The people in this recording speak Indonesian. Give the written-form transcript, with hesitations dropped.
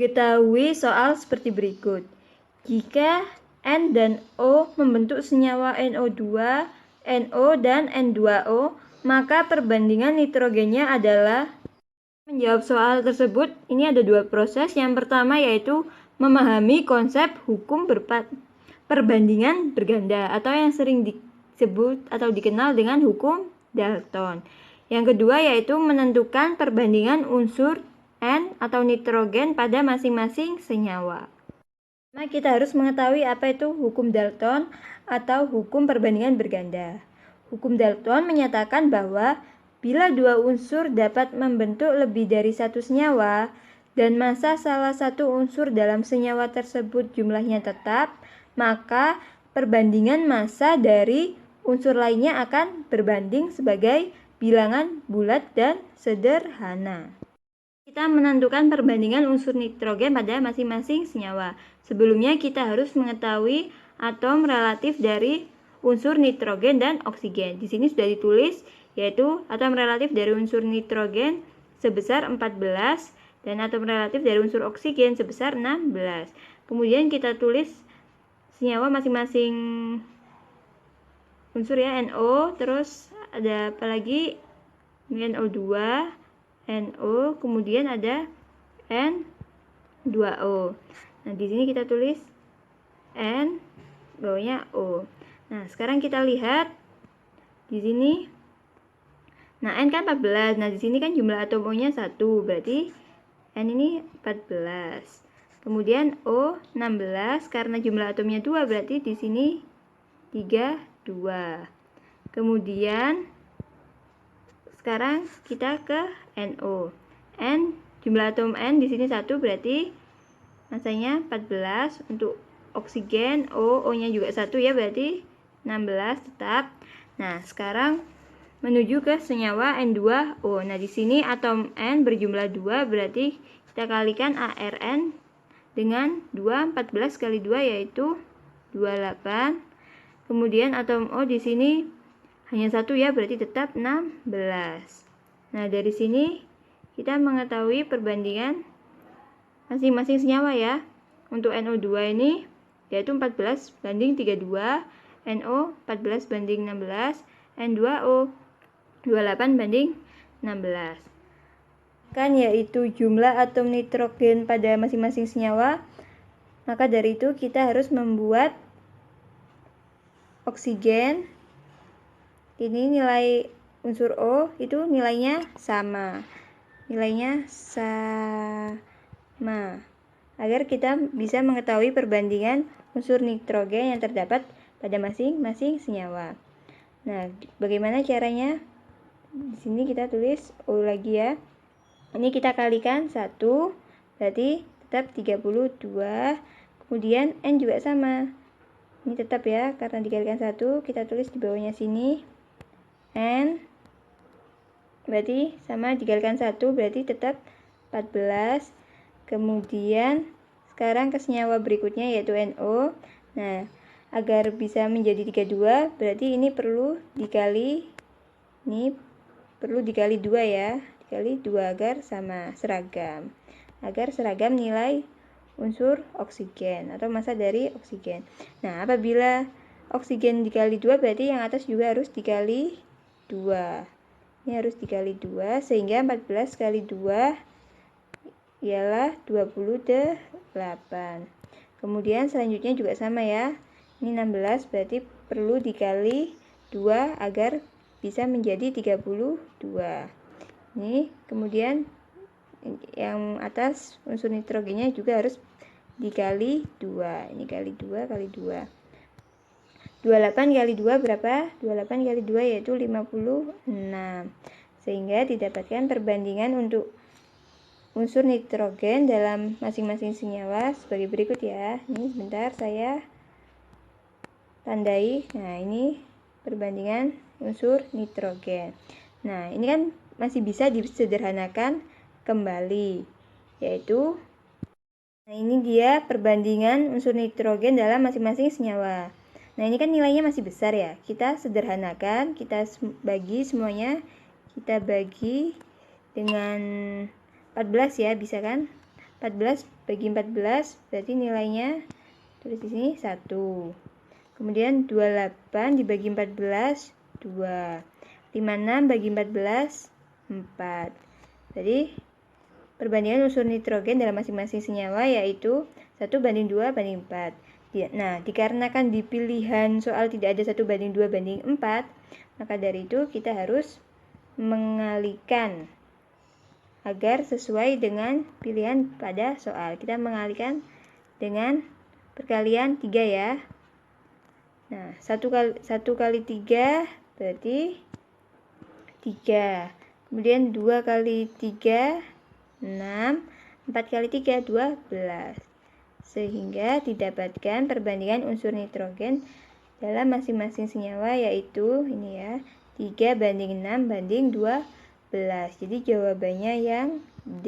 Diketahui soal seperti berikut. Jika N dan O membentuk senyawa NO2, NO, dan N2O, maka perbandingan nitrogennya adalah. Menjawab soal tersebut, ini ada dua proses. Yang pertama yaitu memahami konsep hukum perbandingan berganda atau yang sering disebut atau dikenal dengan hukum Dalton. Yang kedua yaitu menentukan perbandingan unsur N atau nitrogen pada masing-masing senyawa. Nah, kita harus mengetahui apa itu hukum Dalton atau hukum perbandingan berganda. Hukum Dalton menyatakan bahwa bila dua unsur dapat membentuk lebih dari satu senyawa dan massa salah satu unsur dalam senyawa tersebut jumlahnya tetap, maka perbandingan massa dari unsur lainnya akan berbanding sebagai bilangan bulat dan sederhana. Kita menentukan perbandingan unsur nitrogen pada masing-masing senyawa. Sebelumnya kita harus mengetahui atom relatif dari unsur nitrogen dan oksigen. Di sini sudah ditulis yaitu atom relatif dari unsur nitrogen sebesar 14 dan atom relatif dari unsur oksigen sebesar 16. Kemudian kita tulis senyawa masing-masing unsur ya, NO, terus ada apa lagi? NO2, NO, kemudian ada N2O. Nah, di sini kita tulis N, bawahnya O. Nah, sekarang kita lihat di sini. Nah, N kan 14. Nah, di sini kan jumlah atom O-nya 1, berarti N ini 14. Kemudian O 16 karena jumlah atomnya 2, berarti di sini 32. Kemudian sekarang kita ke NO. N, jumlah atom N di sini 1, berarti massanya 14. Untuk oksigen O-nya juga 1 ya, berarti 16 tetap. Nah, sekarang menuju ke senyawa N2O. Nah, di sini atom N berjumlah 2, berarti kita kalikan ARN dengan 2, 14 kali 2 yaitu 28. Kemudian atom O di sini hanya 1 ya, berarti tetap 16. Nah, dari sini kita mengetahui perbandingan masing-masing senyawa ya. Untuk NO2 ini yaitu 14 banding 32, NO 14 banding 16, N2O 28 banding 16. Kan yaitu jumlah atom nitrogen pada masing-masing senyawa. Maka dari itu kita harus membuat oksigen. Ini nilai unsur O itu nilainya sama. Nilainya sama. Agar kita bisa mengetahui perbandingan unsur nitrogen yang terdapat pada masing-masing senyawa. Nah, bagaimana caranya? Di sini kita tulis O lagi ya. Ini kita kalikan 1, berarti tetap 32. Kemudian N juga sama. Ini tetap ya, karena dikalikan 1, kita tulis di bawahnya sini. N berarti sama dikalikan 1, berarti tetap 14. Kemudian sekarang ke senyawa berikutnya yaitu NO. Nah, agar bisa menjadi 32, berarti ini perlu dikali 2 ya. Dikali 2 agar sama, seragam. Agar seragam nilai unsur oksigen atau massa dari oksigen. Nah, apabila oksigen dikali 2, berarti yang atas juga harus dikali 2. Ini harus dikali 2 sehingga 14 kali 2 ialah 28. Kemudian selanjutnya juga sama ya. Ini 16 berarti perlu dikali 2 agar bisa menjadi 32. Ini kemudian yang atas unsur nitrogennya juga harus dikali 2. Ini kali 2 kali 2. 28 kali 2 berapa? 28 kali 2 yaitu 56. Sehingga didapatkan perbandingan untuk unsur nitrogen dalam masing-masing senyawa sebagai berikut ya. Ini sebentar saya tandai. Nah, ini perbandingan unsur nitrogen. Nah, ini kan masih bisa disederhanakan kembali, yaitu nah ini dia perbandingan unsur nitrogen dalam masing-masing senyawa. Nah, ini kan nilainya masih besar ya. Kita sederhanakan, kita bagi semuanya. Kita bagi dengan 14 ya, bisa kan? 14 bagi 14 berarti nilainya tulis di sini 1. Kemudian 28 dibagi 14 2. 56 bagi 14 4. Jadi perbandingan unsur nitrogen dalam masing-masing senyawa yaitu 1 banding 2 banding 4. Nah, dikarenakan di pilihan soal tidak ada 1 banding 2 banding 4, maka dari itu kita harus mengalihkan agar sesuai dengan pilihan pada soal. Kita mengalihkan dengan perkalian 3 ya. Nah, 1 kali 3 berarti 3. Kemudian 2 kali 3 6. 4 kali 3 12. Sehingga didapatkan perbandingan unsur nitrogen dalam masing-masing senyawa yaitu ini ya, 3 banding 6 banding 12. Jadi jawabannya yang D.